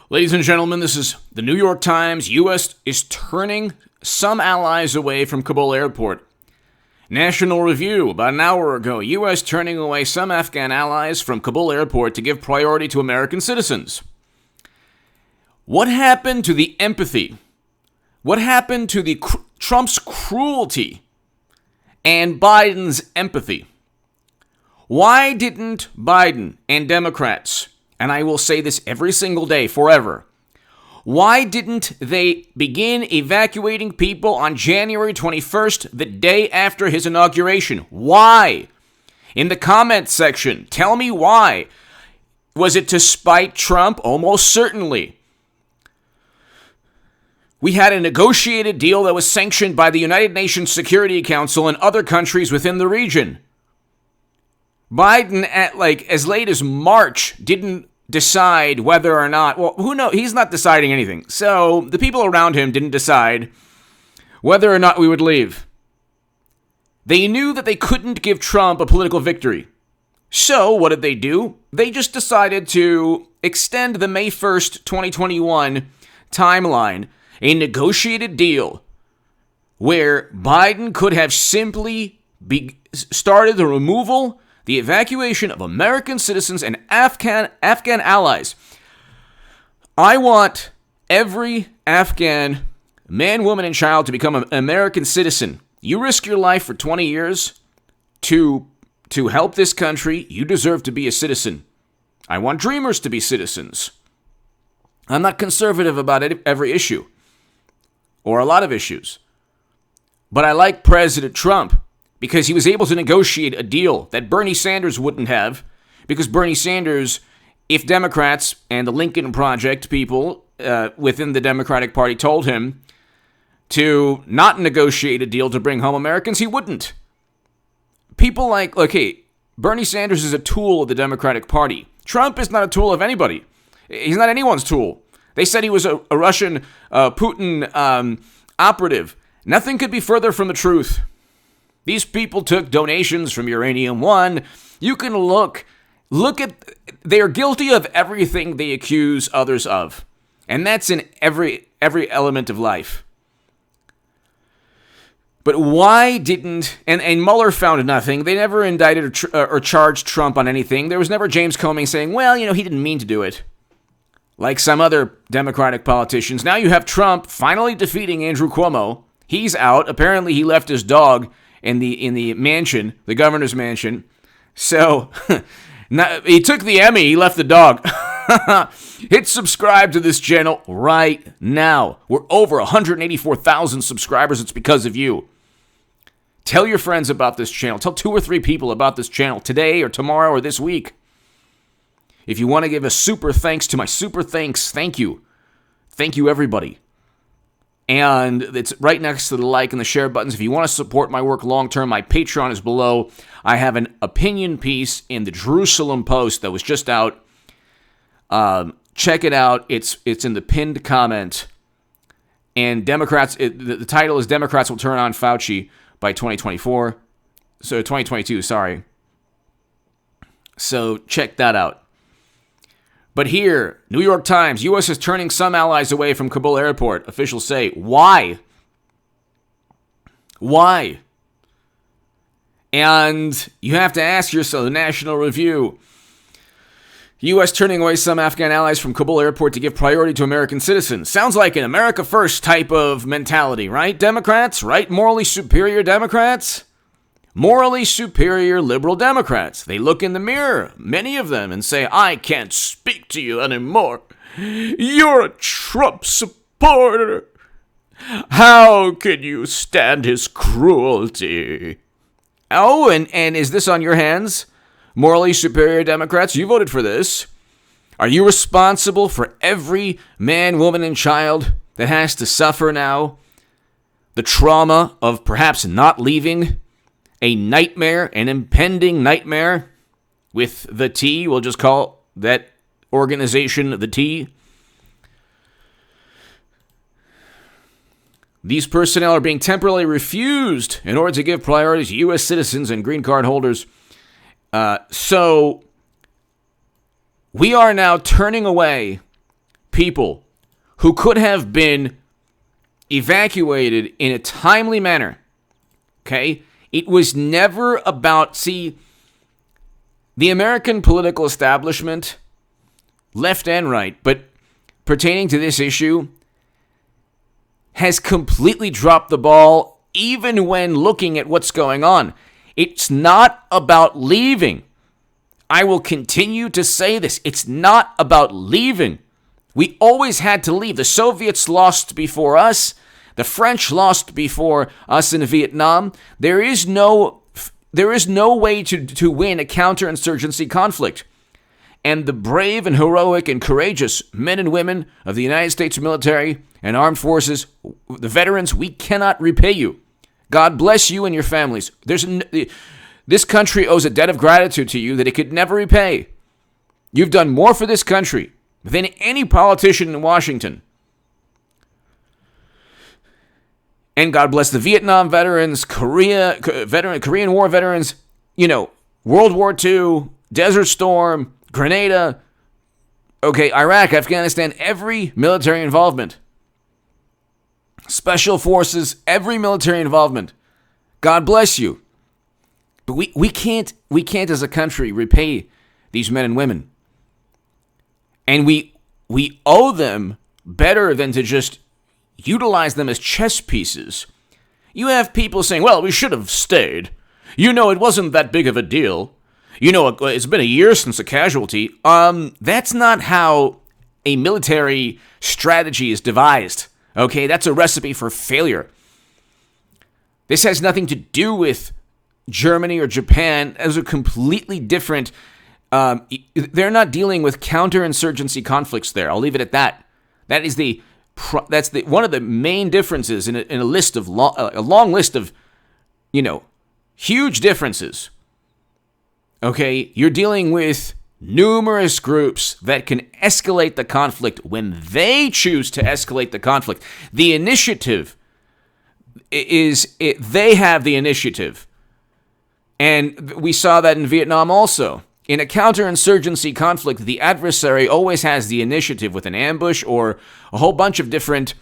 Ladies and gentlemen, this is the New York Times. U.S. is turning some allies away from Kabul airport. National Review, about an hour ago, U.S. turning away some Afghan allies from Kabul airport to give priority to American citizens. What happened to the empathy? What happened to the Trump's cruelty and Biden's empathy? Why didn't Biden and Democrats, and I will say this every single day forever, why didn't they begin evacuating people on January 21st, the day after his inauguration? Why? In the comments section, tell me why. Was it to spite Trump? Almost certainly. We had a negotiated deal that was sanctioned by the United Nations Security Council and other countries within the region. Biden, at as late as March, didn't decide whether or not, well, who knows? He's not deciding anything. So the people around him didn't decide whether or not we would leave. They knew that they couldn't give Trump a political victory. So what did they do? They just decided to extend the May 1st, 2021 timeline, a negotiated deal where Biden could have simply started the removal, the evacuation of American citizens and Afghan allies. I want every Afghan man, woman, and child to become an American citizen. You risk your life for 20 years to help this country. You deserve to be a citizen. I want dreamers to be citizens. I'm not conservative about every issue or a lot of issues. But I like President Trump because he was able to negotiate a deal that Bernie Sanders wouldn't have, because Bernie Sanders, if Democrats and the Lincoln Project people within the Democratic Party told him to not negotiate a deal to bring home Americans, he wouldn't. People Bernie Sanders is a tool of the Democratic Party. Trump is not a tool of anybody. He's not anyone's tool. They said he was a Russian Putin operative. Nothing could be further from the truth. These people took donations from Uranium One. You can look at, they're guilty of everything they accuse others of. And that's in every element of life. But why didn't, and Mueller found nothing. They never indicted or charged Trump on anything. There was never James Comey saying, well, he didn't mean to do it. Like some other Democratic politicians. Now you have Trump finally defeating Andrew Cuomo. He's out. Apparently he left his dog in the mansion, the governor's mansion. So he took the Emmy, he left the dog. Hit subscribe to this channel right now. We're over 184,000 subscribers. It's because of you. Tell your friends about this channel. Tell 2 or 3 people about this channel today or tomorrow or this week. If you want to give a super thanks to my super thanks, thank you. Thank you, everybody. And it's right next to the like and the share buttons. If you want to support my work long term, my Patreon is below. I have an opinion piece in the Jerusalem Post that was just out. Check it out. It's in the pinned comment. And the title is Democrats Will Turn on Fauci by 2024. So 2022, sorry. So check that out. But here, New York Times, U.S. is turning some allies away from Kabul airport. Officials say, why? Why? And you have to ask yourself, the National Review, U.S. turning away some Afghan allies from Kabul airport to give priority to American citizens. Sounds like an America First type of mentality, right, Democrats? Right? Morally superior Democrats? Morally superior liberal Democrats. They look in the mirror, many of them, and say, I can't speak to you anymore. You're a Trump supporter. How can you stand his cruelty? Oh, and is this on your hands? Morally superior Democrats, you voted for this. Are you responsible for every man, woman, and child that has to suffer now the trauma of perhaps not leaving? A nightmare, an impending nightmare with the T. We'll just call that organization the T. These personnel are being temporarily refused in order to give priority to U.S. citizens and green card holders. So we are now turning away people who could have been evacuated in a timely manner. Okay? It was never about, see, the American political establishment, left and right, but pertaining to this issue, has completely dropped the ball even when looking at what's going on. It's not about leaving. I will continue to say this. It's not about leaving. We always had to leave. The Soviets lost before us. The French lost before us in Vietnam. There is no way to win a counterinsurgency conflict. And the brave and heroic and courageous men and women of the United States military and armed forces, the veterans, we cannot repay you. God bless you and your families. This country owes a debt of gratitude to you that it could never repay. You've done more for this country than any politician in Washington. And God bless the Vietnam veterans, Korean War veterans, World War II, Desert Storm, Grenada, Iraq, Afghanistan, every military involvement. Special forces, every military involvement. God bless you. But we can't as a country repay these men and women. And we owe them better than to just utilize them as chess pieces. You have people saying, well, we should have stayed. It wasn't that big of a deal. It's been a year since a casualty. That's not how a military strategy is devised. Okay, that's a recipe for failure. This has nothing to do with Germany or Japan. Those are completely different. They're not dealing with counterinsurgency conflicts there. I'll leave it at that. That's one of the main differences in a list of a long list of, huge differences. Okay, you're dealing with numerous groups that can escalate the conflict when they choose to escalate the conflict. The initiative they have the initiative. And we saw that in Vietnam also. In a counterinsurgency conflict, the adversary always has the initiative with an ambush or a whole bunch of different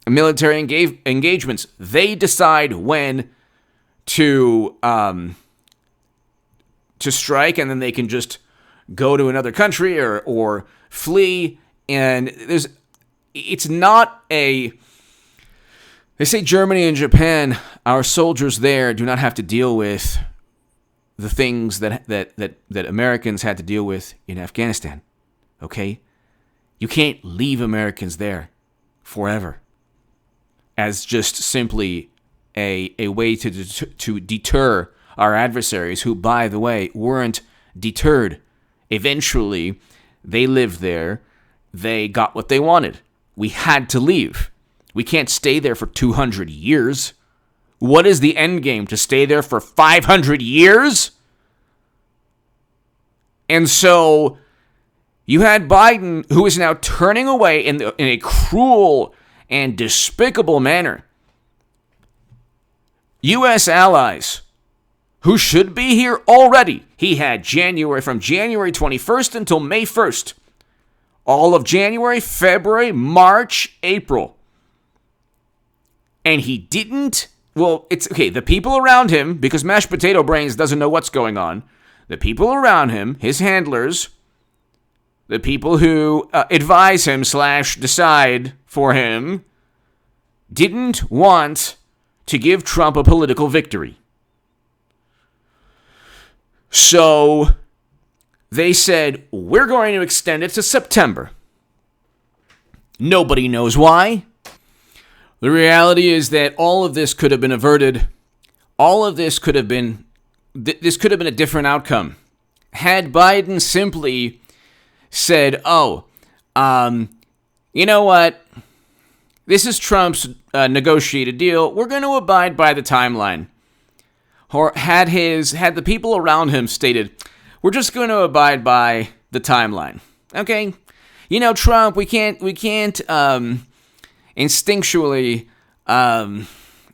military engagements. They decide when to strike, and then they can just go to another country or flee. And it's not a... They say Germany and Japan, our soldiers there do not have to deal with the things that Americans had to deal with in Afghanistan. Okay? You can't leave Americans there forever as just simply a way to deter our adversaries who, by the way, weren't deterred. Eventually, they lived there. They got what they wanted. We had to leave. We can't stay there for 200 years. What is the end game? To stay there for 500 years? And so you had Biden, who is now turning away in a cruel and despicable manner U.S. allies who should be here already. He had from January 21st until May 1st. All of January, February, March, April. And he didn't... Well, it's okay. The people around him, because mashed potato brains doesn't know what's going on, the people around him, his handlers, the people who advise him / decide for him, didn't want to give Trump a political victory. So they said, we're going to extend it to September. Nobody knows why. The reality is that all of this could have been averted. All of this could have been, this could have been a different outcome. Had Biden simply said, you know what? This is Trump's negotiated deal. We're going to abide by the timeline. Or had the people around him stated, we're just going to abide by the timeline. Okay? Trump, we can't instinctually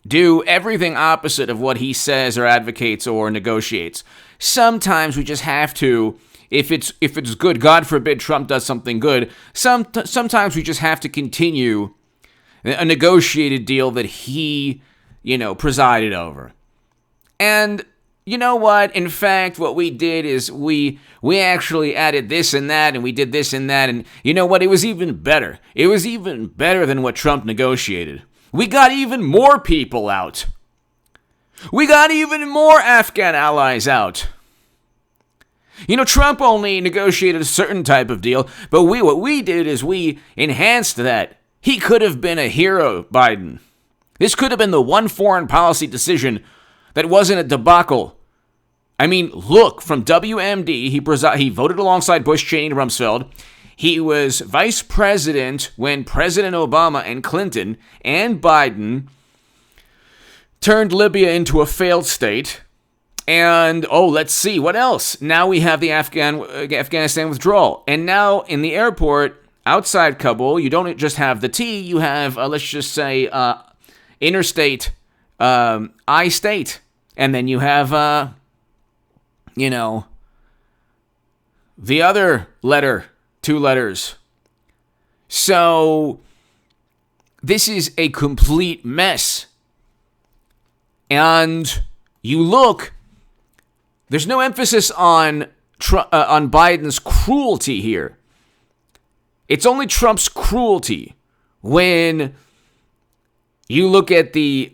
do everything opposite of what he says or advocates or negotiates. Sometimes we just have to if it's good, God forbid Trump does something good, sometimes we just have to continue a negotiated deal that he, presided over. And you know what? In fact, what we did is we actually added this and that, and we did this and that, and you know what? It was even better. It was even better than what Trump negotiated. We got even more people out. We got even more Afghan allies out. Trump only negotiated a certain type of deal, but what we did is we enhanced that. He could have been a hero, Biden. This could have been the one foreign policy decision that wasn't a debacle. I mean, look, from WMD, he voted alongside Bush, Cheney, and Rumsfeld. He was vice president when President Obama and Clinton and Biden turned Libya into a failed state. And, let's see, what else? Now we have the Afghanistan withdrawal. And now in the airport outside Kabul, you don't just have the T, you have, let's just say, interstate, I-state. And then you have, the other letter, 2 letters. So this is a complete mess. And you look, there's no emphasis on Biden's cruelty here. It's only Trump's cruelty when you look at the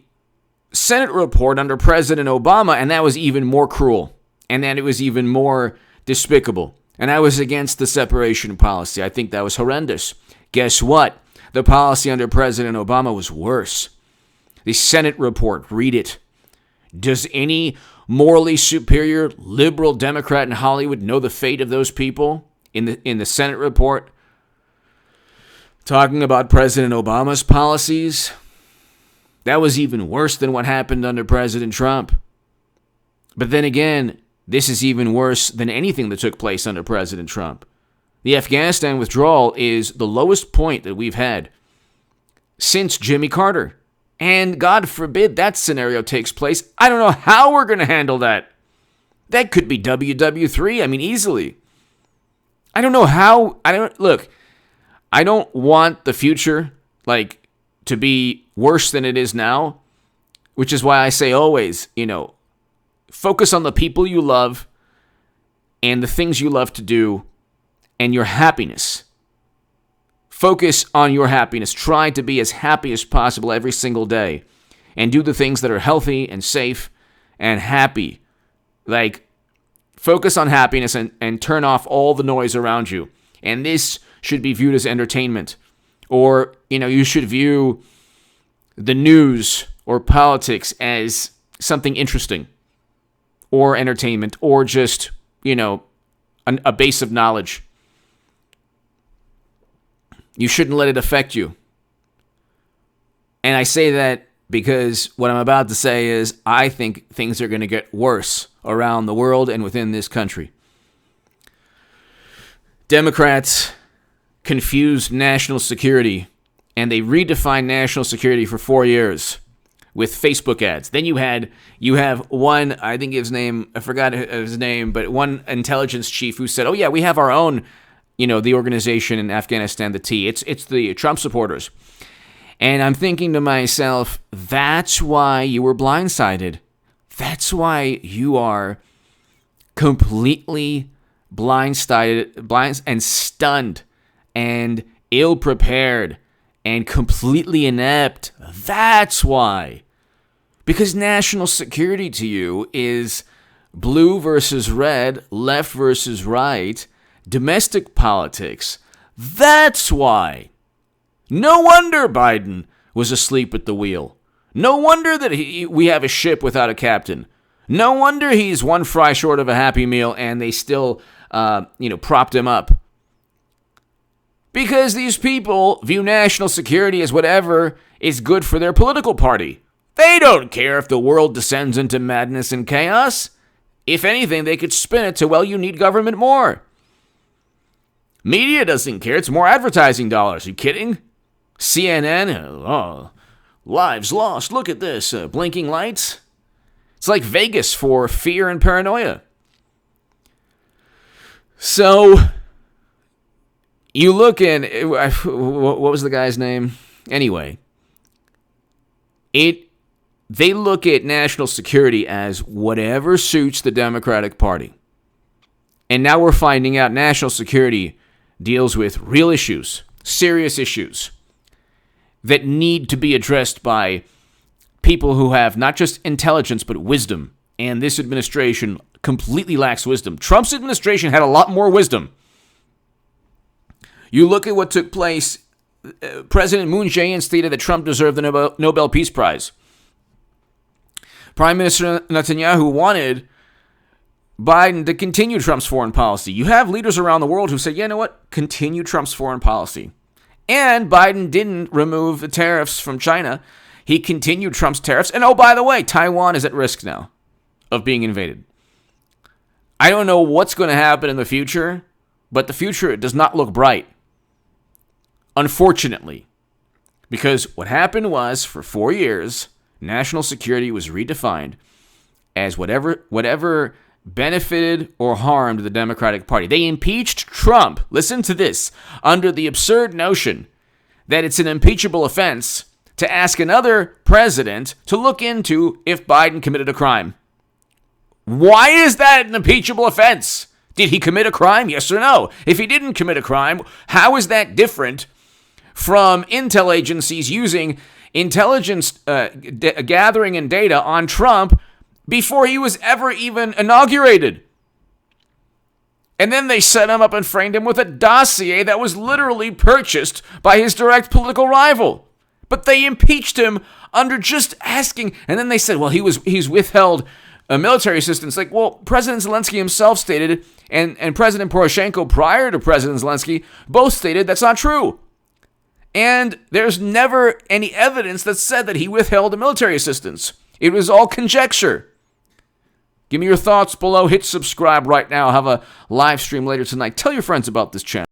Senate report under President Obama, and that was even more cruel, and then it was even more despicable. And I was against the separation policy. I think that was horrendous. Guess what? The policy under President Obama was worse. The Senate report, read it. Does any morally superior liberal Democrat in Hollywood know the fate of those people in the Senate report? Talking about President Obama's policies, that was even worse than what happened under President Trump. But then again, this is even worse than anything that took place under President Trump. The Afghanistan withdrawal is the lowest point that we've had since Jimmy Carter. And God forbid that scenario takes place. I don't know how we're going to handle that. That could be WW3, I mean, easily. I don't know how. Look, I don't want the future, to be worse than it is now, which is why I say always, focus on the people you love and the things you love to do and your happiness. Focus on your happiness. Try to be as happy as possible every single day and do the things that are healthy and safe and happy. Focus on happiness and turn off all the noise around you. And this should be viewed as entertainment. Or, you should view the news or politics as something interesting or entertainment or just, a base of knowledge. You shouldn't let it affect you. And I say that because what I'm about to say is I think things are going to get worse around the world and within this country. Democrats confused national security, and they redefined national security for 4 years with Facebook ads. Then you have one, I think his name, I forgot his name, but one intelligence chief who said, "Oh yeah, we have our own, the organization in Afghanistan, the T. It's the Trump supporters." And I'm thinking to myself, that's why you were blindsided. That's why you are completely blind and stunned and ill-prepared and completely inept. That's why. Because national security to you is blue versus red, left versus right, domestic politics. That's why. No wonder Biden was asleep at the wheel. No wonder that we have a ship without a captain. No wonder he's one fry short of a Happy Meal and they still, propped him up. Because these people view national security as whatever is good for their political party. They don't care if the world descends into madness and chaos. If anything, they could spin it to, well, you need government more. Media doesn't care. It's more advertising dollars. Are you kidding? CNN, lives lost. Look at this. Blinking lights. It's like Vegas for fear and paranoia. So you look in, what was the guy's name? Anyway, they look at national security as whatever suits the Democratic Party. And now we're finding out national security deals with real issues, serious issues that need to be addressed by people who have not just intelligence but wisdom. And this administration completely lacks wisdom. Trump's administration had a lot more wisdom. You look at what took place. President Moon Jae-in stated that Trump deserved the Nobel Peace Prize. Prime Minister Netanyahu wanted Biden to continue Trump's foreign policy. You have leaders around the world who say, you know what, continue Trump's foreign policy. And Biden didn't remove the tariffs from China. He continued Trump's tariffs. And oh, by the way, Taiwan is at risk now of being invaded. I don't know what's going to happen in the future, but the future does not look bright. Unfortunately, because what happened was for 4 years, national security was redefined as whatever benefited or harmed the Democratic Party. They impeached Trump, listen to this, under the absurd notion that it's an impeachable offense to ask another president to look into if Biden committed a crime. Why is that an impeachable offense? Did he commit a crime? Yes or no? If he didn't commit a crime, how is that different from intel agencies using intelligence gathering and data on Trump before he was ever even inaugurated? And then they set him up and framed him with a dossier that was literally purchased by his direct political rival. But they impeached him under just asking. And then they said, well, he's withheld military assistance. Like, well, President Zelensky himself stated, and President Poroshenko prior to President Zelensky both stated that's not true. And there's never any evidence that said that he withheld the military assistance. It was all conjecture. Give me your thoughts below. Hit subscribe right now. Have a live stream later tonight. Tell your friends about this channel.